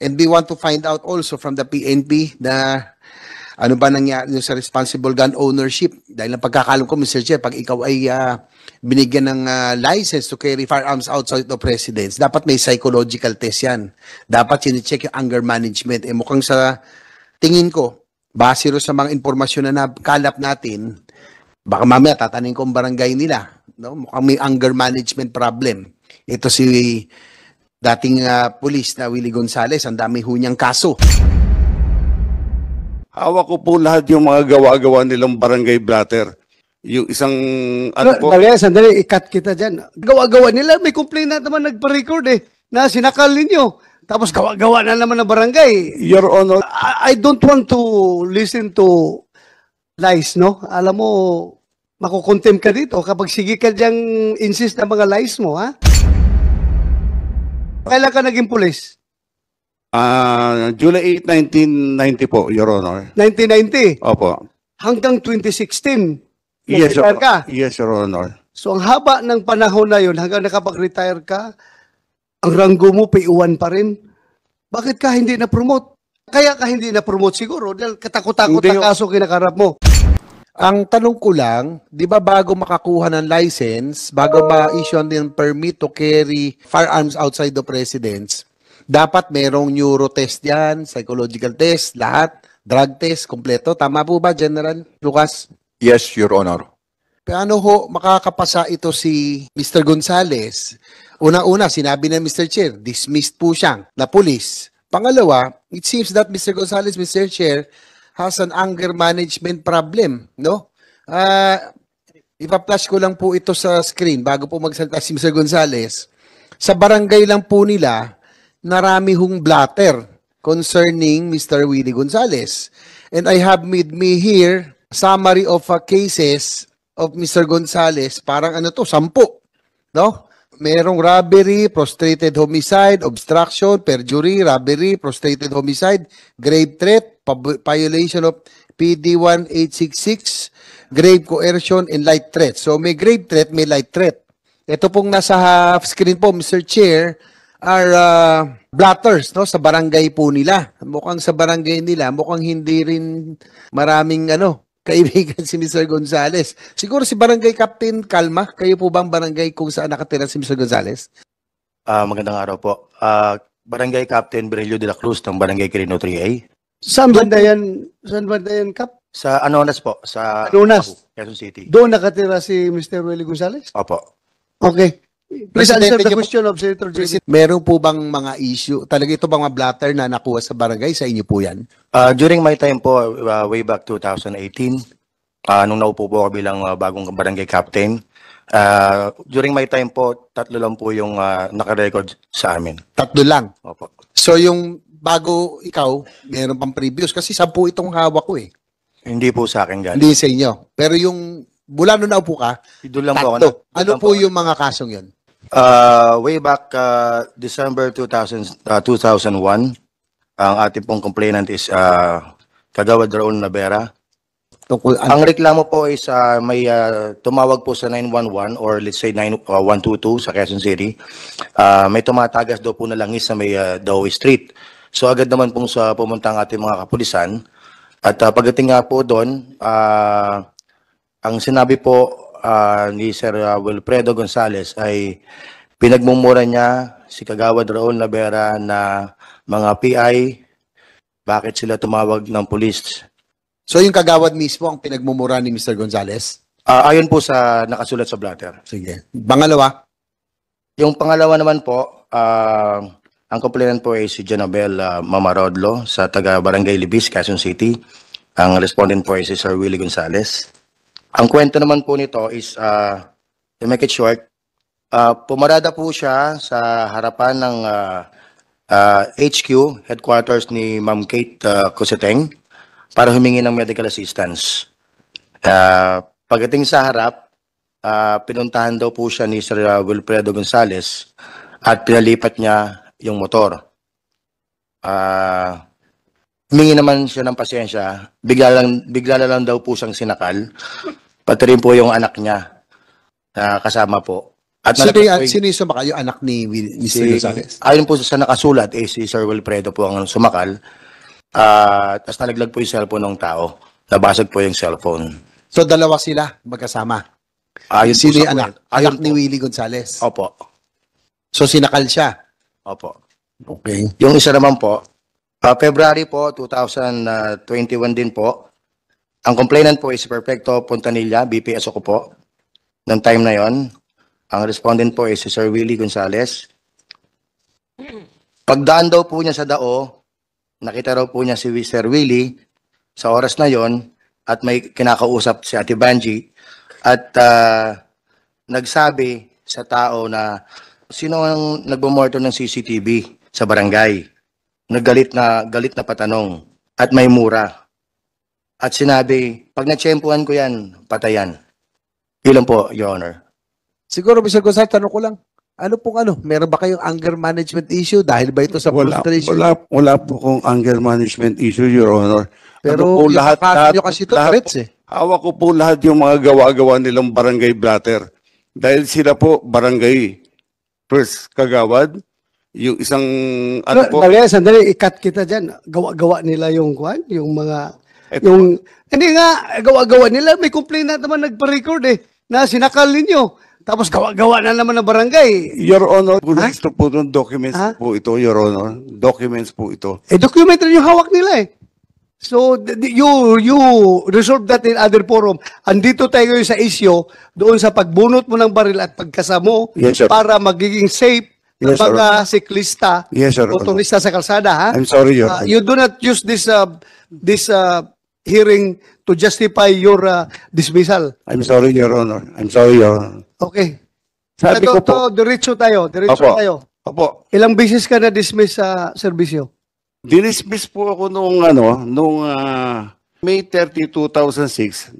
And we want to find out also from the PNP na ano ba nangyari sa responsible gun ownership. Dahil ang pagkakalam ko, Mr. Chair, pag ikaw ay binigyan ng license to carry firearms outside of residence, dapat may psychological test yan. Dapat sinicheck yung anger management. Eh mukhang sa tingin ko, base sa mga impormasyon na nakalap natin, baka mamaya tatanin ko ang barangay nila. No? Mukhang may anger management problem. Ito si dating police na Willie Gonzales, ang dami ho niyang kaso. Hawak ko po lahat yung mga gawa-gawa nilang barangay blatter. Yung isang, ano po? Sandali, i-cut kita dyan. Gawa-gawa nila, may complaint na naman nagpa-record na sinakal ninyo. Tapos gawa-gawa na naman ng barangay. Your Honor. I don't want to listen to lies, no? Alam mo, makukontem ka dito kapag sige ka dyang insist na mga lies mo, ha? Kailan ka naging pulis? July 8, 1990 po, Your Honor. 1990? Opo. Hanggang 2016? Yes, nag-retire ka? Yes, Your Honor. So, ang haba ng panahon na yun, hanggang nakapag-retire ka, ang ranggo mo, payuan pa rin. Bakit ka hindi na-promote? Kaya ka hindi na-promote siguro dahil katakot-takot ang kaso kinakarap mo. Ang tanong ko lang, di ba bago makakuha ng license, bago ma-issue ng permit to carry firearms outside of residence, dapat merong neuro test yan, psychological test, lahat, drug test, kompleto. Tama po ba, General Lucas? Yes, Your Honor. Paano ho makakapasa ito si Mr. Gonzales? Una-una, sinabi na Mr. Chair, dismissed po siyang na police. Pangalawa, it seems that Mr. Gonzales, Mr. Chair, has an anger management problem, no? Ipa-flash ko lang po ito sa screen bago po magsalita si Mr. Gonzales. Sa barangay lang po nila, narami hong blatter concerning Mr. Willie Gonzales. And I have with me here summary of cases of Mr. Gonzales. Parang ano to, 10, no? Merong robbery, prostrated homicide, obstruction, perjury, robbery, prostrated homicide, grave threat, violation of PD 1866, grave coercion, and light threat. So may grave threat, may light threat. Ito pong nasa half screen po, Mr. Chair, are blatters, no, sa barangay po nila. Mukhang sa barangay nila, mukhang hindi rin maraming kaibigan si Mr. Gonzales. Siguro si Barangay Captain Calma, kayo po bang barangay kung saan nakatira si Mr. Gonzales? Magandang araw po. Barangay Captain Berelio de la Cruz ng Barangay Quirino 3A. Saan banda yan, Kap? Sa Anonas po, sa Anonas, Quezon City. Doon nakatira si Mr. Willie Gonzales? Opo. Okay. Please answer the Presidente, question of Senator J. Meron po bang mga issue? Talaga ito bang mga blatter na nakuha sa barangay? Sa inyo po yan? During my time po, way back 2018, nung naupo po ako bilang bagong barangay captain, during my time po, 3 lang po yung nakarecord sa amin. 3 lang? Opo. So yung bago ikaw, meron pang previous? Kasi 10 itong hawak ko eh. Hindi po sa akin galing. Hindi sa inyo. Pero yung mula nung naupo ka, Doon lang po ako. 3. Ano po yung mga kasong yun? Way back December 2001, ang ating pong complainant is Kagawad Raul Navera. Ang reklamo po is may tumawag po sa 911 or let's say 122 sa Quezon City. May tumatagas daw po na langis sa may Dawei Street. So agad naman pong pumunta ang ating mga kapulisan. At pagdating nga po doon, ang sinabi po ni Sir Wilfredo Gonzales ay pinagmumura niya si Kagawad Raul Navera na mga PI, bakit sila tumawag ng police. So yung kagawad mismo ang pinagmumura ni Mr. Gonzales? Ayon po sa nakasulat sa blatter. Sige. Pangalawa? Yung pangalawa naman po, ang complainant po ay si Janabel Mamarodlo sa taga Barangay Libis, Quezon City. Ang respondent po ay si Sir Willie Gonzales. Ang kwento naman po nito is, to make it short, pumarada po siya sa harapan ng HQ, headquarters ni Ma'am Kate Coseteng, para humingi ng medical assistance. Pagdating sa harap, pinuntahan daw po siya ni Sir Wilfredo Gonzales at pinalipat niya yung motor. Humingi naman siya ng pasensya, bigla na lang daw po siyang sinakal. Pati rin po yung anak niya na kasama po. At Sino, nalaglag po sino yung sumakal? Yung anak ni Mr. Gonzales? ayon po sa nakasulat, si Sir Wilfredo po ang sumakal. Tapos nalaglag po yung cellphone ng tao. Nabasag po yung cellphone. So, dalawa sila magkasama. Ayon po Sino sa yung anak? Ayon Anak ni po. Willie Gonzales. Opo. So, sinakal siya. Opo. Okay. Yung isa naman po, February po, 2021 din po. Ang complainant po is si Perfecto Pontanilla, BPS ako po. Noong time na yon, ang respondent po is si Sir Willie Gonzales. Pagdaan daw po niya sa dao, nakita raw po niya si Sir Willie sa oras na yon at may kinakausap si Ate Banji at nagsabi sa tao na sino ang nagbumonitor ng CCTV sa barangay. Galit na patanong at may mura. At sinabi, pag natsyempuhan ko yan, patayan. Yun lang po, Your Honor. Siguro, Mr. Gonzales, tanong ko lang. Ano pong meron ba kayong anger management issue? Dahil ba ito sa frustration? Wala po kong anger management issue, Your Honor. Pero po, yung kaso nyo kasi ito, threats eh. Hawak ko po lahat yung mga gawa-gawa nilang barangay blatter. Dahil sila po barangay first kagawad, yung isang ano po, Sandali, ikat kita dyan. Gawa-gawa nila yung kwan, yung mga... hindi nga, gawa-gawa nila. May complainant naman nagpa-record na sinakal ninyo. Tapos gawa-gawa na naman ng barangay. Your Honor, gusto po ng documents po ito, Your Honor. Documents po ito. Documentary yung hawak nila So, you resolve that in other forum. Andito tayo sa issue, doon sa pagbunot mo ng baril at pagkasamo Yes, sir. para magiging safe ng Yes, sir. mga siklista, Yes, sir. motorista sa kalsada, ha? I'm sorry, Your Honor. You do not use this hearing to justify your dismissal. I'm sorry, Your Honor. I'm sorry, Your Honor. Okay. Sabi ko po, Diretso tayo. Opo. Opo, Ilang beses ka na-dismiss sa serbisyo? dinismiss po ako nung May 30, 2006.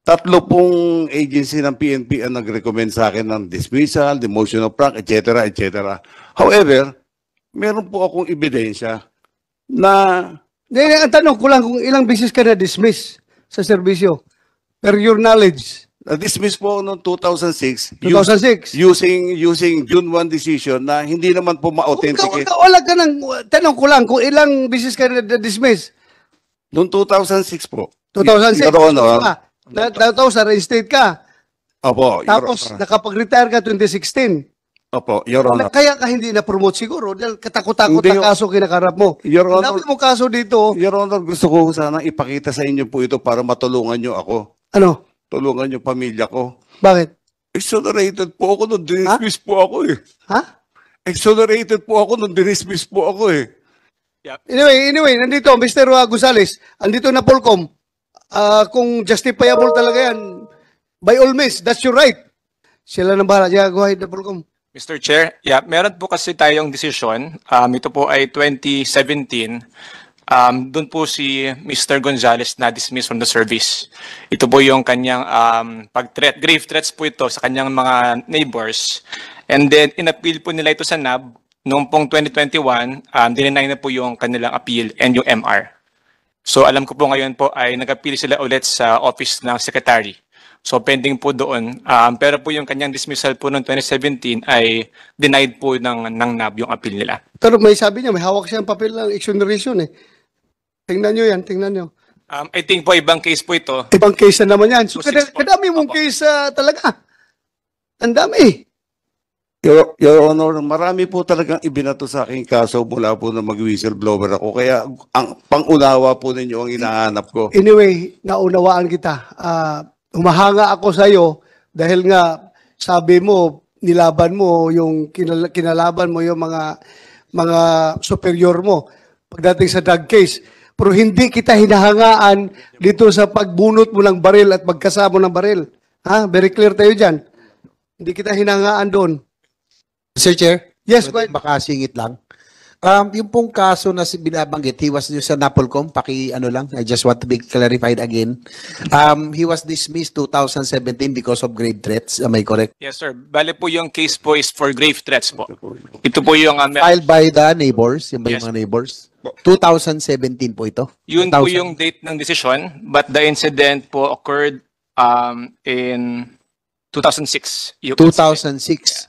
Tatlo pong agency ng PNP ang nag-recommend sa akin ng dismissal, demotion of rank, etc., etc. However, meron po akong ebidensya na Ang tanong ko lang kung ilang beses ka na-dismiss sa serbisyo. Per your knowledge. na-dismiss po ako noong 2006 2006. using June 1 decision na hindi naman po ma-authenticate. Wala ka nang, tanong ko lang kung ilang beses ka na-dismiss. Noong 2006 po. 2006. Your Honor. Tapos na-reinstate ka. Opo, Your Tapos Honor. nakapag-retire ka 2016. Opo, Your Honor. Kaya ka hindi na-promote siguro dahil katakot-takot Hindi, ang kaso kinakarap mo. Your Honor. Dami mo kaso dito. Your Honor, gusto ko sana ipakita sa inyo po ito para matulungan nyo ako. Ano? Tulungan yung pamilya ko. Bakit? Exonerated po ako nung dinismiss po ako eh. Ha? Exonerated po ako nung dinismiss po ako eh. Anyway, nandito, Mr. Gonzales, andito na Polcom. Kung justifiable talaga yan, by all means, that's your right. Sila nang bahala. Yeah, go ahead, Polcom. Mr. Chair, meron po kasi tayong desisyon. Ito po ay 2017. Doon po si Mr. Gonzales na dismissed from the service. Ito po yung kanyang pag-threat, grave threats po ito sa kanyang mga neighbors. And then, in-appeal po nila ito sa NAB. Noong pong 2021, dinenay na po yung kanilang appeal and yung MR. So, alam ko po ngayon po ay nag-appeal sila ulit sa office ng secretary. So, pending po doon. Pero po yung kanyang dismissal po noong 2017 ay denied po ng NAB yung appeal nila. Pero may sabi niya, may hawak siyang papel ng exoneration eh. Tingnan nyo yan, tingnan nyo. I think po ibang case po ito. Ibang case na naman yan. So, So, six po. kadami mong Opo. case talaga. Ang dami. Your Honor, marami po talagang ibinato sa aking kaso mula po na mag-whistleblower ako. Kaya ang pangunawa po ninyo ang hinahanap ko. Anyway, naunawaan kita. Humahanga ako sa iyo dahil nga sabi mo, nilaban mo yung kinalaban mo yung mga superior mo pagdating sa drug case. Pero hindi kita hinahangaan dito sa pagbunot mo ng baril at magkasamo ng baril. Ha? Very clear tayo dyan. Hindi kita hinahangaan doon. Mr. Chair? Yes, Pwede makasingit lang. Yung pong kaso na binabanggit, he was sa Napolcom, I just want to be clarified again. He was dismissed 2017 because of grave threats. Am I correct? Yes, sir. Bale po yung case po is for grave threats po. Ito po yung Filed by the neighbors, yung ba yung Yes. mga neighbors? 2017 po ito. yun po 2000. yung date ng decision, but the incident po occurred in 2006. You can say. 2006.